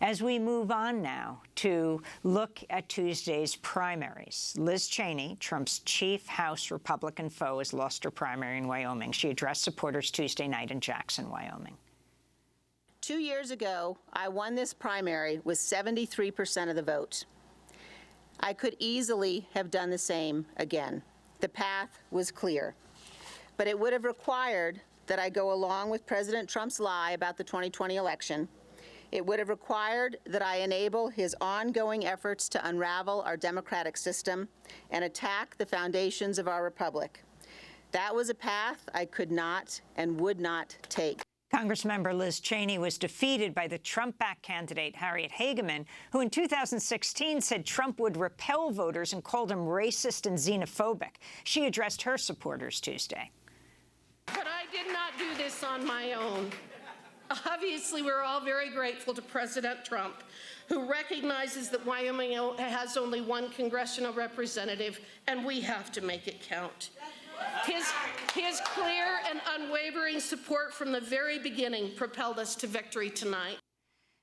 As we move on now to look at Tuesday's primaries, Liz Cheney, Trump's chief House Republican foe, has lost her primary in Wyoming. She addressed supporters Tuesday night in Jackson, Wyoming. 2 years ago, I won this primary with 73% of the vote. I could easily have done the same again. The path was clear. But it would have required that I go along with President Trump's lie about the 2020 election. It would have required that I enable his ongoing efforts to unravel our democratic system and attack the foundations of our republic. That was a path I could not and would not take. Congressmember Liz Cheney was defeated by the Trump-backed candidate Harriet Hageman, who in 2016 said Trump would repel voters and called him racist and xenophobic. She addressed her supporters Tuesday. But I did not do this on my own. Obviously, we're all very grateful to President Trump, who recognizes that Wyoming has only one congressional representative, and we have to make it count. His clear and unwavering support from the very beginning propelled us to victory tonight.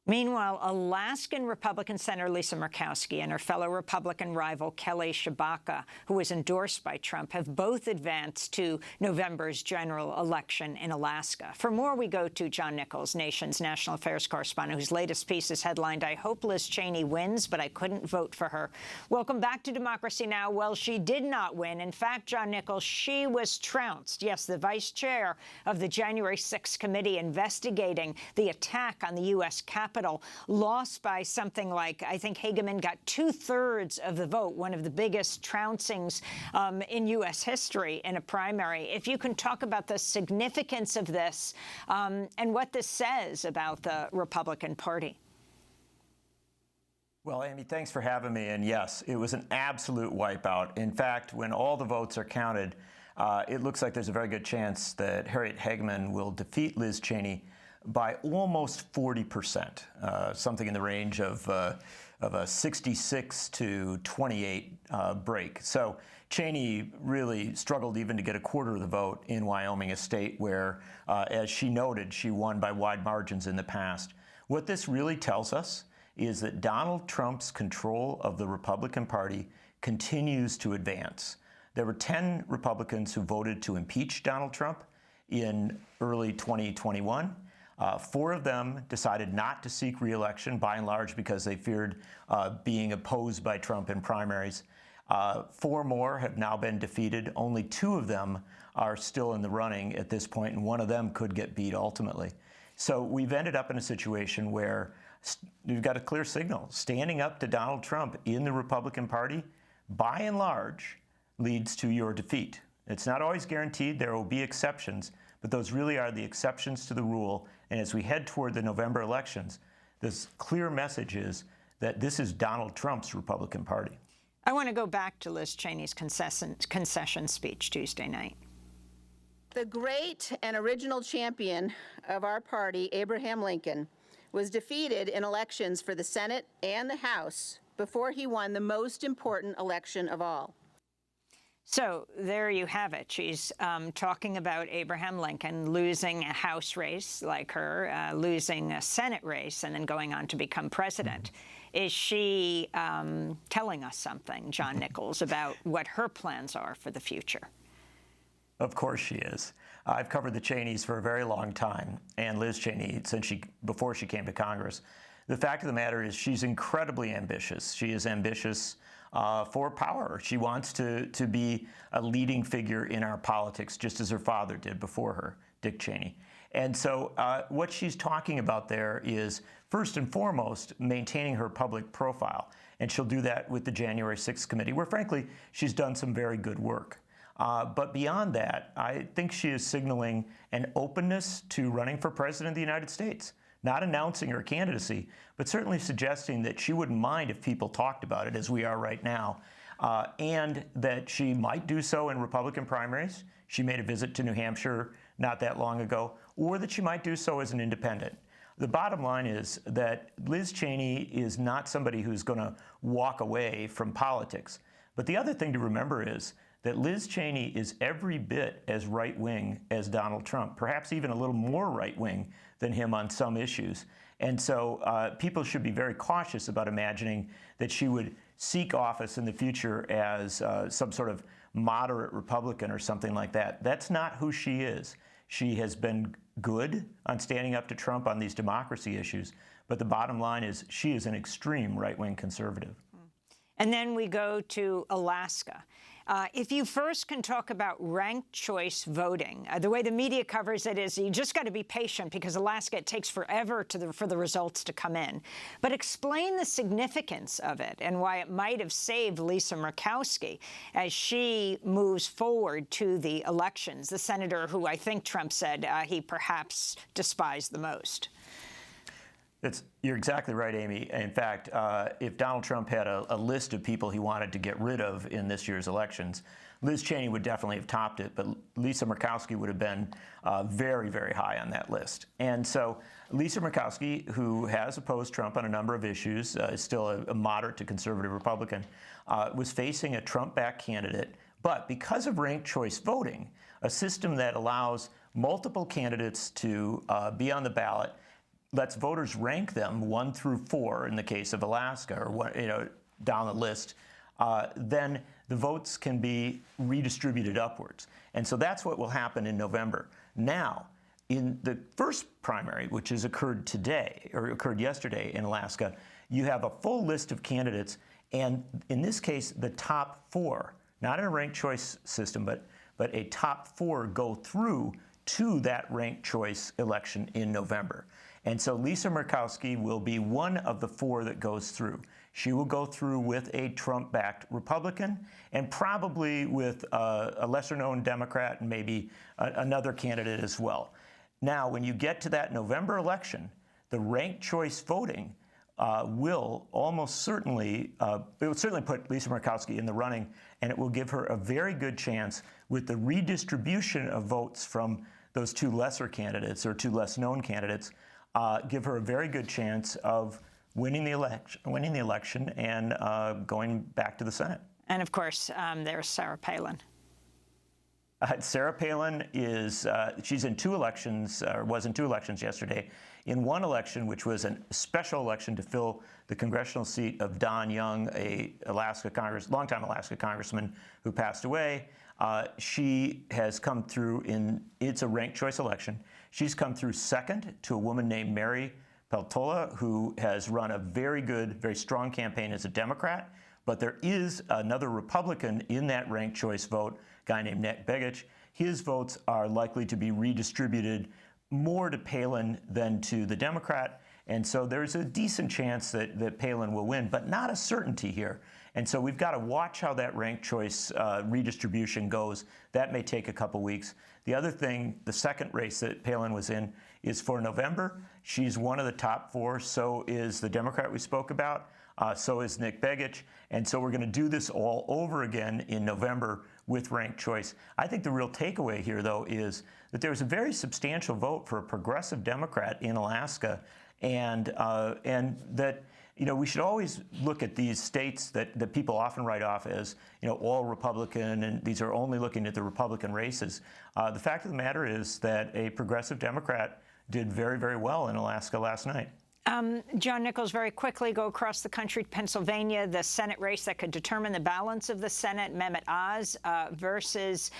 Meanwhile, Alaskan Republican Senator Lisa Murkowski and her fellow Republican rival Kelly Tshibaka, who was endorsed by Trump, have both advanced to November's general election in Alaska. For more, we go to John Nichols, Nation's national affairs correspondent, whose latest piece is headlined, "I hope Liz Cheney wins, but I couldn't vote for her." Welcome back to Democracy Now! Well, she did not win. In fact, John Nichols, she was trounced. Yes, the vice chair of the January 6th committee investigating the attack on the U.S. Capitol lost by something like, I think Hageman got 2/3 of the vote, one of the biggest trouncings in U.S. history in a primary. If you can talk about the significance of this and what this says about the Republican Party. Well, Amy, thanks for having me. And yes, it was an absolute wipeout. In fact, when all the votes are counted, it looks like there's a very good chance that Harriet Hageman will defeat Liz Cheney by almost 40%, something in the range of a 66 to 28 break. So Cheney really struggled even to get a quarter of the vote in Wyoming, a state where, as she noted, she won by wide margins in the past. What this really tells us is that Donald Trump's control of the Republican Party continues to advance. There were 10 Republicans who voted to impeach Donald Trump in early 2021. 4 of them decided not to seek re-election, by and large because they feared being opposed by Trump in primaries. 4 more have now been defeated. Only 2 of them are still in the running at this point, and one of them could get beat ultimately. So we've ended up in a situation where you've got a clear signal. Standing up to Donald Trump in the Republican Party, by and large, leads to your defeat. It's not always guaranteed. There will be exceptions, but those really are the exceptions to the rule. And as we head toward the November elections, this clear message is that this is Donald Trump's Republican Party. I want to go back to Liz Cheney's concession speech Tuesday night. The great and original champion of our party, Abraham Lincoln, was defeated in elections for the Senate and the House before he won the most important election of all. So there you have it. She's talking about Abraham Lincoln losing a House race like her, losing a Senate race, and then going on to become president. Is she telling us something, John Nichols, about what her plans are for the future? Of course she is. I've covered the Cheneys for a very long time, and Liz Cheney before she came to Congress. The fact of the matter is she's incredibly ambitious. She is ambitious for power. She wants to be a leading figure in our politics, just as her father did before her, Dick Cheney. And so what she's talking about there is, first and foremost, maintaining her public profile. And she'll do that with the January 6th committee, where, frankly, she's done some very good work. But beyond that, I think she is signaling an openness to running for president of the United States. Not announcing her candidacy, but certainly suggesting that she wouldn't mind if people talked about it, as we are right now, and that she might do so in Republican primaries. She made a visit to New Hampshire not that long ago, or that she might do so as an independent. The bottom line is that Liz Cheney is not somebody who's going to walk away from politics. But the other thing to remember is that Liz Cheney is every bit as right-wing as Donald Trump, perhaps even a little more right-wing than him on some issues. And so people should be very cautious about imagining that she would seek office in the future as some sort of moderate Republican or something like that. That's not who she is. She has been good on standing up to Trump on these democracy issues, but the bottom line is she is an extreme right-wing conservative. And then we go to Alaska. If you first can talk about ranked choice voting, the way the media covers it is you just got to be patient because Alaska, it takes forever for the results to come in. But explain the significance of it and why it might have saved Lisa Murkowski as she moves forward to the elections, the senator who I think Trump said he perhaps despised the most. You're exactly right, Amy. In fact, if Donald Trump had a list of people he wanted to get rid of in this year's elections, Liz Cheney would definitely have topped it, but Lisa Murkowski would have been very, very high on that list. And so Lisa Murkowski, who has opposed Trump on a number of issues, is still a moderate to conservative Republican, was facing a Trump-backed candidate. But because of ranked choice voting, a system that allows multiple candidates to be on the ballot, lets voters rank them 1 through 4 in the case of Alaska, or down the list, then the votes can be redistributed upwards. And so that's what will happen in November. Now, in the first primary, which has occurred today, or occurred yesterday in Alaska, you have a full list of candidates, and in this case, the top 4, not in a ranked choice system, but a top 4 go through to that ranked choice election in November. And so Lisa Murkowski will be one of the 4 that goes through. She will go through with a Trump-backed Republican and probably with a lesser-known Democrat and maybe another candidate as well. Now, when you get to that November election, the ranked choice voting will almost certainly, it will certainly put Lisa Murkowski in the running, and it will give her a very good chance with the redistribution of votes from those 2 lesser candidates or 2 less-known candidates, give her a very good chance of winning the election and going back to the Senate. And of course, there's Sarah Palin. Sarah Palin is, she's in 2 elections, or was in 2 elections yesterday. In one election, which was a special election to fill the congressional seat of Don Young, a longtime Alaska congressman who passed away, she has come through it's a ranked choice election. She's come through second to a woman named Mary Peltola, who has run a very good, very strong campaign as a Democrat. But there is another Republican in that ranked choice vote, a guy named Nick Begich. His votes are likely to be redistributed more to Palin than to the Democrat. And so there's a decent chance that Palin will win, but not a certainty here. And so we've got to watch how that ranked choice redistribution goes. That may take a couple weeks. The other thing, the second race that Palin was in, is for November. She's one of the top 4. So is the Democrat we spoke about. So is Nick Begich. And so we're going to do this all over again in November with ranked choice. I think the real takeaway here, though, is that there's a very substantial vote for a progressive Democrat in Alaska, and that we should always look at these states that people often write off as all Republican, and these are only looking at the Republican races. The fact of the matter is that a progressive Democrat did very, very well in Alaska last night. John Nichols, very quickly go across the country to Pennsylvania, the Senate race that could determine the balance of the Senate, Mehmet Oz versus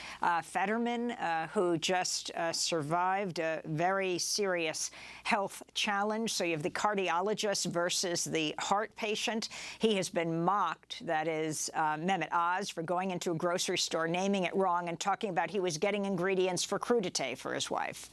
Fetterman, who just survived a very serious health challenge. So you have the cardiologist versus the heart patient. He has been mocked, that is Mehmet Oz, for going into a grocery store, naming it wrong, and talking about he was getting ingredients for crudité for his wife.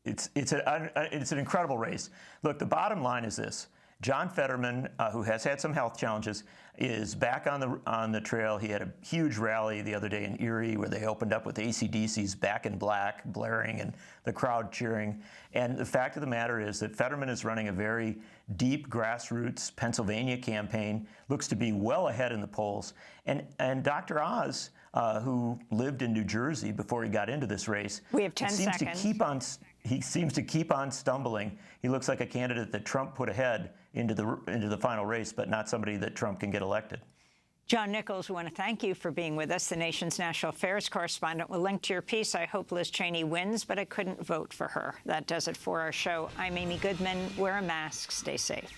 It's an incredible race. Look, the bottom line is this. John Fetterman, who has had some health challenges, is back on the trail. He had a huge rally the other day in Erie where they opened up with AC/DC's Back in Black blaring and the crowd cheering. And the fact of the matter is that Fetterman is running a very deep grassroots Pennsylvania campaign, looks to be well ahead in the polls. And Dr. Oz, who lived in New Jersey before he got into this race, we have 10 seconds. He seems to keep on stumbling. He looks like a candidate that Trump put ahead into the final race, but not somebody that Trump can get elected. John Nichols, we want to thank you for being with us, the nation's national affairs correspondent. We'll link to your piece. I hope Liz Cheney wins, but I couldn't vote for her. That does it for our show. I'm Amy Goodman. Wear a mask. Stay safe.